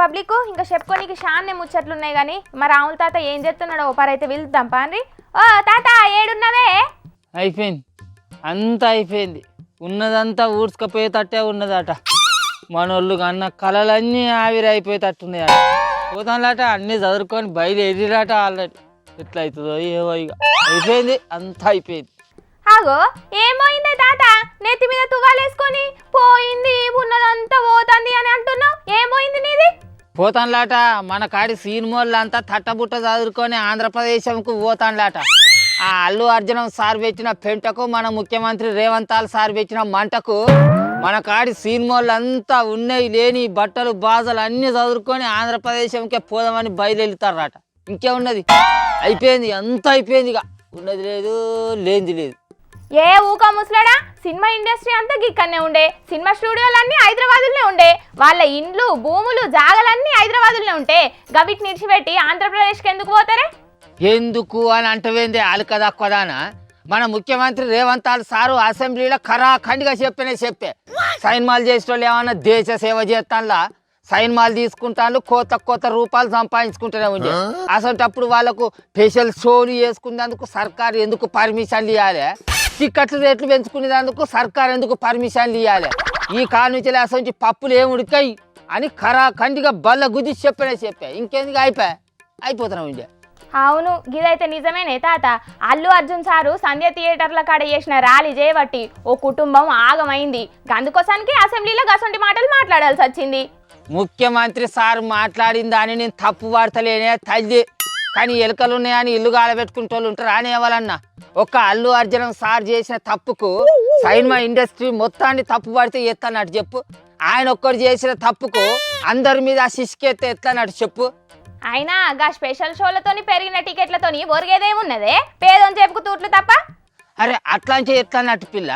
Public ఇంకా చెప్పుకోనికి షాన్నే ముచ్చట్లున్నాయి కానీ మా రాముల తాత ఏం చేస్తున్నాడో ఒకరైతే వెళ్తాం పాన్రి. ఓ తాత ఏడున్నవే? అయిపోయింది, అంతా అయిపోయింది. ఉన్నదంతా ఊడ్చుకపోయేటట్టే ఉన్నదట. మనోళ్ళు అన్న కళలన్నీ ఆవిరి అయిపోయేటట్టున్నాయి అట. పోతాంలాట అన్నీ చదువుకొని బయలుదేరిరాట ఆల్రెడీ. ఎట్లా అవుతుందో ఏవో ఇక అయిపోయింది, అంతా అయిపోయింది. ఆగో ఏమోయిందే తాత? నెత్తి మీద తువ్వాలేసుకొని పోయింది ఉన్నదంతా పోతుంది అని అంటున్నావు, ఏమోయింది నీది? పోతాంలాట మన కాడి సీనిమోళ్ళంతా తట్టబుట్ట చదువుకొని ఆంధ్రప్రదేశ్కు పోతాంలాట. ఆ అల్లు అర్జునం సార్ పెట్టిన పెంటకు మన ముఖ్యమంత్రి రేవంత్ సార్ పెట్టిన మంటకు మన కాడి సీనిమోళ్ళంతా ఉన్నాయి లేని బట్టలు బాజలు అన్నీ చదువుకొని ఆంధ్రప్రదేశ్కే పోదామని బయలుదేరుతారట. ఇంకేమున్నది, అయిపోయింది, అంతా అయిపోయింది. ఇక ఉన్నది లేదు, లేనిది లేదు. ఏ ఊక ముసలాడా, సినిమా ఇండస్ట్రీ అంతా గిక్కనే ఉండే, సినిమా స్టూడియోలన్నీ హైదరాబాదులోనే ఉండే, వాళ్ళ ఇండ్లు భూములు జాగలన్నీ హైదరాబాదులోనే ఉంటే గవిటి నిడిచిపెట్టి ఆంధ్రప్రదేశ్కి ఎందుకు పోతారే? ఎందుకు అని అంటవేంది అలకదక్కదానా? మన ముఖ్యమంత్రి రేవంత్ సారు అసెంబ్లీలో ఖరాఖండిగా చెప్పే సైన్మాలు చేసిన వాళ్ళు ఏమన్నా దేశ సేవ చేస్తానులా సైన్మాలు తీసుకుంటాను, కొత్త రూపాయలు సంపాదించుకుంటూనే ఉండే. అసలు వాళ్ళకు స్పెషల్ షోలు వేసుకునేందుకు సర్కారు ఎందుకు పర్మిషన్లు ఇవ్వాలి? టికెట్లు రేట్లు పెంచుకునేందుకు సర్కారు ఎందుకు పర్మిషన్లు ఇవ్వాలి? ఈ కారు నుంచి అసలు పప్పులు ఏమి ఉడికాయి అని ఖరాఖండిగా బల్ల గుద్ది చెప్పే ఇంకెందుకు అయిపోతున్నాం ఇండియా. అవును, గిదైతే నిజమేనే తాత. అల్లు అర్జున్ సారు సంధ్య థియేటర్ల కాడ చేసిన ర్యాలీ చేయబట్టి ఓ కుటుంబం ఆగమైంది. అందుకోసానికి అసెంబ్లీలో గసంటి మాటలు మాట్లాడాల్సి వచ్చింది. ముఖ్యమంత్రి సార్ మాట్లాడిన దాన్ని నేను తప్పు పడతలేనే తల్లి, కానీ ఎలుకలు ఉన్నాయని ఇల్లు గాలబెట్టుకుంటూ వాళ్ళు ఉంటారు అని ఎవరన్నా. ఒక్క అల్లు అర్జునం సార్ చేసిన తప్పుకు సినిమా ఇండస్ట్రీ మొత్తాన్ని తప్పు పడితే ఎత్తన్నట్టు చెప్పు. ఆయన ఒక్కరు చేసిన తప్పుకు అందరి మీద శిష్కెత్తే ఎత్తన్నట్టు చెప్పు. అయినా గా స్పెషల్ షోలతోని పెరిగిన టికెట్లతోని ఒరిగేదేమున్నదే? పేదోని చెప్పుకు తూట్లు తప్ప. అరే అట్లాంటి ఎట్లన్నట్టు పిల్ల,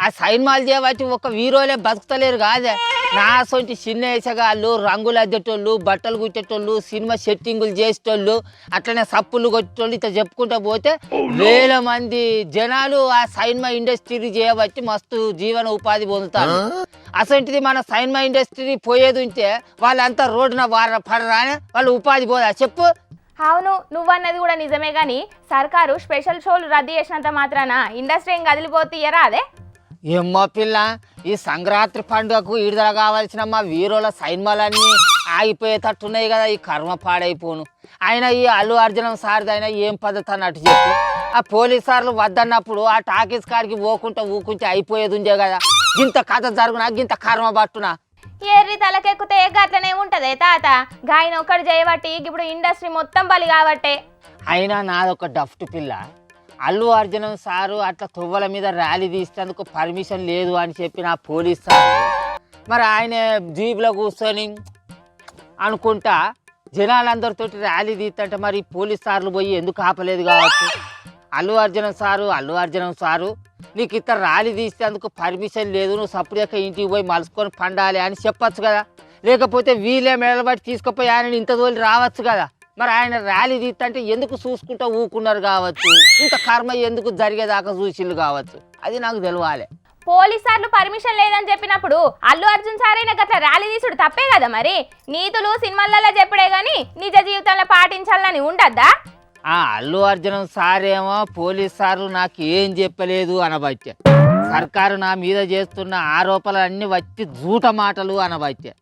ఆ సైన్మాలు చేయబట్టి ఒక వీరోలే బతుకుతలేరు కాదే. నా సొంటి చిన్న వేసగాళ్ళు, రంగులు అద్దెటోళ్ళు, బట్టలు కుట్టేటోళ్ళు, సినిమా సెట్టింగులు చేసేటోళ్ళు, అట్లనే సప్పులు కొట్టేటోళ్ళు ఇట్లా చెప్పుకుంటూ పోతే వేల మంది జనాలు ఆ సైన్మా ఇండస్ట్రీ చేయబట్టి మస్తు జీవన ఉపాధి పొందుతారు. అసంటిది మన సైన్మా ఇండస్ట్రీ పోయేది ఉంటే వాళ్ళంతా రోడ్డున పడరా, వాళ్ళు ఉపాధి పోదా చెప్పు. అవును, నువ్వన్నది కూడా నిజమే గాని సర్కారు స్పెషల్ షోలు రద్దు చేసినంత మాత్రాన ఇండస్ట్రీ ఏం కదిలిపోతీయరా? అదే ఏమ్మో పిల్ల, ఈ సంక్రాంతి పండుగకు విడుదల కావాల్సిన మా వీరుల సైన్మాలన్నీ ఆగిపోయేటట్టున్నాయి కదా. ఈ కర్మ పాడైపోను. ఆయన ఈ అల్లు అర్జునం సార్ది అయినా ఏం పద్ధతి అన్నట్టు చెప్పు. ఆ పోలీస్ సార్లు వద్దన్నప్పుడు ఆ టాకీస్ కాడికి పోకుంటే ఊకుంటే అయిపోయేది ఉండే కదా. ఇంత కథ జరుగునా, ఇంత కర్మ పట్టునా? ఎర్రి తలకెక్కితే గట్లనే ఉంటదే తాత. గాయన ఒక్కడు చేయబట్టి ఇప్పుడు ఇండస్ట్రీ మొత్తం బలి కాబట్టే. అయినా నాదొక డఫ్ట్ పిల్ల, అల్లు అర్జునం సారు అట్లా తువ్వల మీద ర్యాలీ తీసేందుకు పర్మిషన్ లేదు అని చెప్పిన ఆ పోలీస్ సారు మరి ఆయన జీబులో కూర్చొని అనుకుంటా జనాలందరితో ర్యాలీ తీస్తుంటే మరి పోలీస్ సార్లు పోయి ఎందుకు ఆపలేదు కావచ్చు. అల్లు అర్జునం సారు నీకు ఇతర ర్యాలీ తీసేందుకు పర్మిషన్ లేదు, నువ్వు సపరేట్గా ఇంటికి పోయి మలుసుకొని పండాలి అని చెప్పచ్చు కదా. లేకపోతే వీళ్ళే మెడలు బట్టి తీసుకుపోయి ఆయన ఇంత తోలి రావచ్చు కదా. మరి ఆయన ర్యాలీ తీస్తుంటే ఎందుకు చూసుకుంటూ ఊకున్నారు కావచ్చు, ఇంత కర్మ ఎందుకు జరిగేదాకా చూసిళ్ళు కావచ్చు, అది నాకు తెలియాలి. పోలీస్ సార్లు పర్మిషన్ లేదని చెప్పినప్పుడు అల్లు అర్జున్ సారైనా గట్ల ర్యాలీ తీసుడు తప్పే కదా. మరి నీతులు సినిమాలలో చెప్పుడే గాని నిజ జీవితంలో పాటించాలని ఉండద్దా? అల్లు అర్జునం సారేమో పోలీస్ సార్లు నాకు ఏం చెప్పలేదు అనబట్టే, సర్కారు నా మీద చేస్తున్న ఆరోపణలన్నీ వచ్చి జూట మాటలు అనబట్టే.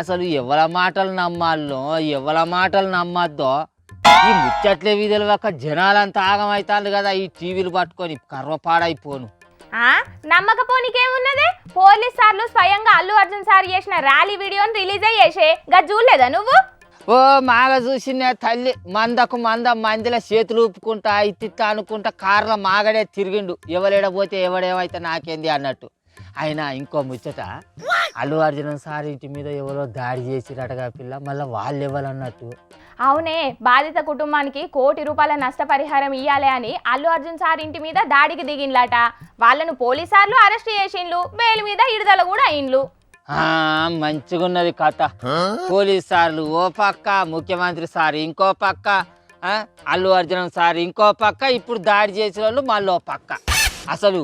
అసలు ఎవరి మాటలు నమ్మాలో ఎవరి మాటలు నమ్మద్దో ఈ ముచ్చట్లే వీధులు ఒక జనాలంతా ఆగమవుతారు కదా ఈ టీవీలు పట్టుకొని. కర్వపాడైపోను. నమ్మకపోనికేమున్నదే? పోలీస్ సార్లు స్వయంగా అల్లు అర్జున్ సార్ చేసిన ర్యాలీ వీడియోని రిలీజ్ అయ్యేసే చూడలేదా నువ్వు? ఓ మాగ చూసిన తల్లి, మందిలో చేతులు ఊపుకుంటా ఇత్తిత్తా అనుకుంటా కార్ల మాగడే తిరిగిండు. ఎవడేడపోతే ఎవడేమైతే నాకేంది అన్నట్టు. అయినా ఇంకో ముచ్చట, అల్లు అర్జున్ సార్ ఇంటి మీద ఎవరో దాడి చేసిరటగా పిల్ల, మళ్ళీ వాళ్ళు ఎవరన్నట్టు. అవునే, బాధిత కుటుంబానికి ₹1 కోటి నష్టపరిహారం ఇయ్యాలి అని అల్లు అర్జున్ సార్ ఇంటి మీద దాడికి దిగిండ్లట. వాళ్ళను పోలీసార్లు అరెస్ట్ చేసిండ్లు, బెయిల్ మీద విడుదల కూడా అయిండ్లు. మంచిగున్నది కథ. పోలీస్ సార్లు ఓ పక్క, ముఖ్యమంత్రి సార్ ఇంకో పక్క, అల్లు అర్జున్ సార్ ఇంకో పక్క, ఇప్పుడు దాడి చేసిన వాళ్ళు మళ్ళీ పక్క. అసలు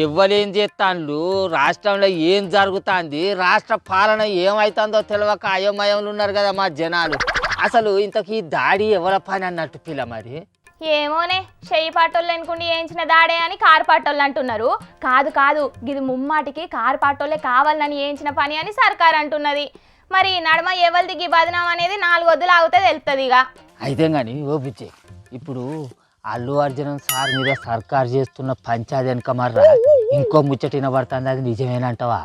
ఎవ్వలేం చేస్తాండ్లు, రాష్ట్రంలో ఏం జరుగుతుంది, రాష్ట్ర పాలన ఏమవుతుందో తెలియక అయోమయంలో ఉన్నారు కదా మా జనాలు. అసలు ఇంతకీ దాడి ఎవరి పని అన్నట్టు పిల్ల మరి? ఏమోనే, చెయ్యి పాటోళ్ళు అనుకుండి వేయించిన దాడే అని కారు పాటోళ్ళు అంటున్నారు. కాదు కాదు, ఇది ముమ్మాటికి కారు పాటోళ్ళే కావాలని వేయించిన పని అని సర్కార్ అంటున్నది. మరి నడమ ఎవరి దిగి బదనాం అనేది 4 వద్దులు ఆగితే తెలుస్తుంది. ఇక అయితే కానీ ఓ బుజ్జి, ఇప్పుడు అల్లు అర్జున్ సార్ మీద సర్కార్ చేస్తున్న పంచాయతీ వెనక మర్రా ఇంకో ముచ్చటిన పడుతుంది, అది నిజమేనంటావా?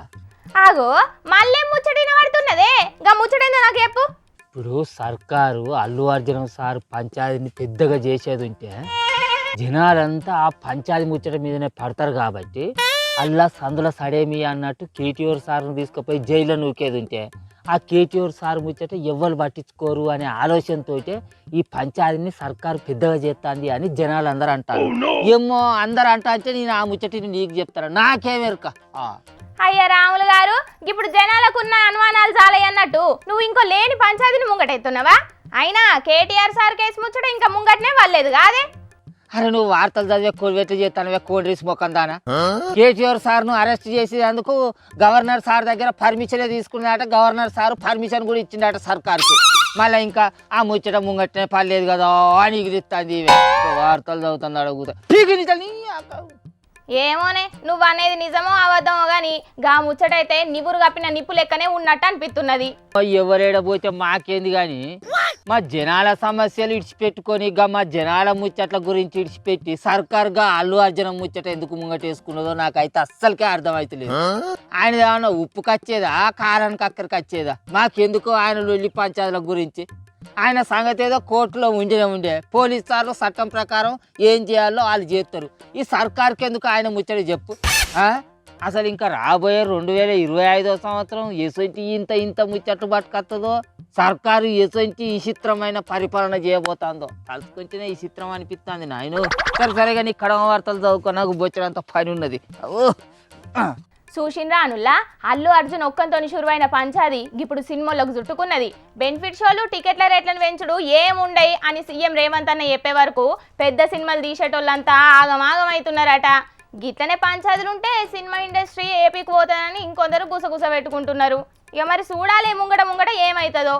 ఆగో, మళ్ళీ ముచ్చటిన పడుతున్నదే, గా ముచ్చటేందో నాకు చెప్పు. ఇప్పుడు సర్కారు అల్లు అర్జున్ సార్ పంచాయతీని పెద్దగా చేసేది ఉంటే జనాలంతా ఆ పంచాయతీ ముచ్చట మీదనే పడతారు కాబట్టి అల్లా సందుల సడేమి అన్నట్టు కేటీఆర్ సార్ను తీసుకుపోయి జైల్లో నూకేది ఉంటే ఆ కేటీఆర్ సార్ ముచ్చట ఎవ్వరు పట్టించుకోరు అనే ఆలోచనతో ఈ పంచాయతీని సర్కారు పెద్దగా చేస్తుంది అని జనాలు అందరూ అంటారు. ఏమో అందరు అంటా అంటే నేను ఆ ముచ్చటిని నీకు చెప్తాను, నాకేమెరుక. అయ్యా రాములు గారు, ఇప్పుడు జనాలకున్న అనుమానాలు చాలయ్య అన్నట్టు నువ్వు ఇంకో లేని పంచాయతీని ముంగటెత్తున్నావా? అయినా కేటీఆర్ సార్ కేసు ముచ్చట ఇంకా ముంగటనే వాళ్ళలేదు కాదే. అరే నువ్వు వార్తలు చదివే కోల్వెట్లు చేస్తాను కోడ్రీస్ మొక్కం దానా? కేటీఆర్ సార్ను అరెస్ట్ చేసేందుకు గవర్నర్ సార్ దగ్గర పర్మిషనే తీసుకున్నాడట. గవర్నర్ సార్ పర్మిషన్ కూడా ఇచ్చిండట సర్కార్కు. మళ్ళీ ఇంకా ఆ ముచ్చట ముంగట్నే పర్లేదు కదా అని ఎగిరిస్తుంది. వార్తలు చదువుతుంది అడుగుతా. ఏమోనే, నువ్వు అనేది నిజమో అబద్ధమో గాని గా ముచ్చటైతే నిపురు కప్పిన నిప్పు లెక్కనే ఉన్నట్టు అనిపిస్తున్నది. ఎవరేడబోతే మాకేంది గాని మా జనాల సమస్యలు ఇడిచిపెట్టుకొని మా జనాల ముచ్చట్ల గురించి ఇడిచిపెట్టి సర్కార్గా అల్లు అర్జున్ ముచ్చట ఎందుకు ముంగటేసుకున్నదో నాకైతే అస్సలకే అర్థమైతలేదు. ఆయన ఏమన్నా ఉప్పు కచ్చేదా, కారానికి అక్కడికి వచ్చేదా? మాకెందుకు ఆయన వెళ్ళి పంచాయతీల గురించి? ఆయన సంగతి ఏదో కోర్టులో ఉండే పోలీసు సార్లు చట్టం ప్రకారం ఏం చేయాలో వాళ్ళు చేస్తారు. ఈ సర్కార్కి ఎందుకు ఆయన ముచ్చట చెప్పు? అసలు ఇంకా రాబోయే 2025 సంవత్సరం ఎసొంటి ఇంత ముచ్చట్లు పట్టుకొస్తుందో, సర్కారు ఎసొంటి విచిత్రమైన పరిపాలన చేయబోతుందో తలుచుకుంటేనే ఈ చిత్రం అనిపిస్తుంది నాయన. సరిగా నీ కడమ వార్తలు చదువుకో, నాకు బొచ్చడంత పని ఉన్నది. చూసిండ్రా అనుల్లా, అల్లు అర్జున్ ఒక్కంతోని షురువైన పంచాది ఇప్పుడు సినిమాలకు చుట్టుకున్నది. బెనిఫిట్ షోలు, టికెట్ల రేట్లను పెంచుడు ఏముండయి అని సీఎం రేవంత్ అన్న చెప్పే వరకు పెద్ద సినిమాలు తీసేటోళ్ళంతా ఆగమాగమవుతున్నారట. గిట్లనే పంచాదులుంటే సినిమా ఇండస్ట్రీ ఏపీకి పోతానని ఇంకొందరు గుసగుస పెట్టుకుంటున్నారు. ఇక మరి చూడాలి ముంగడ ఏమవుతుందో.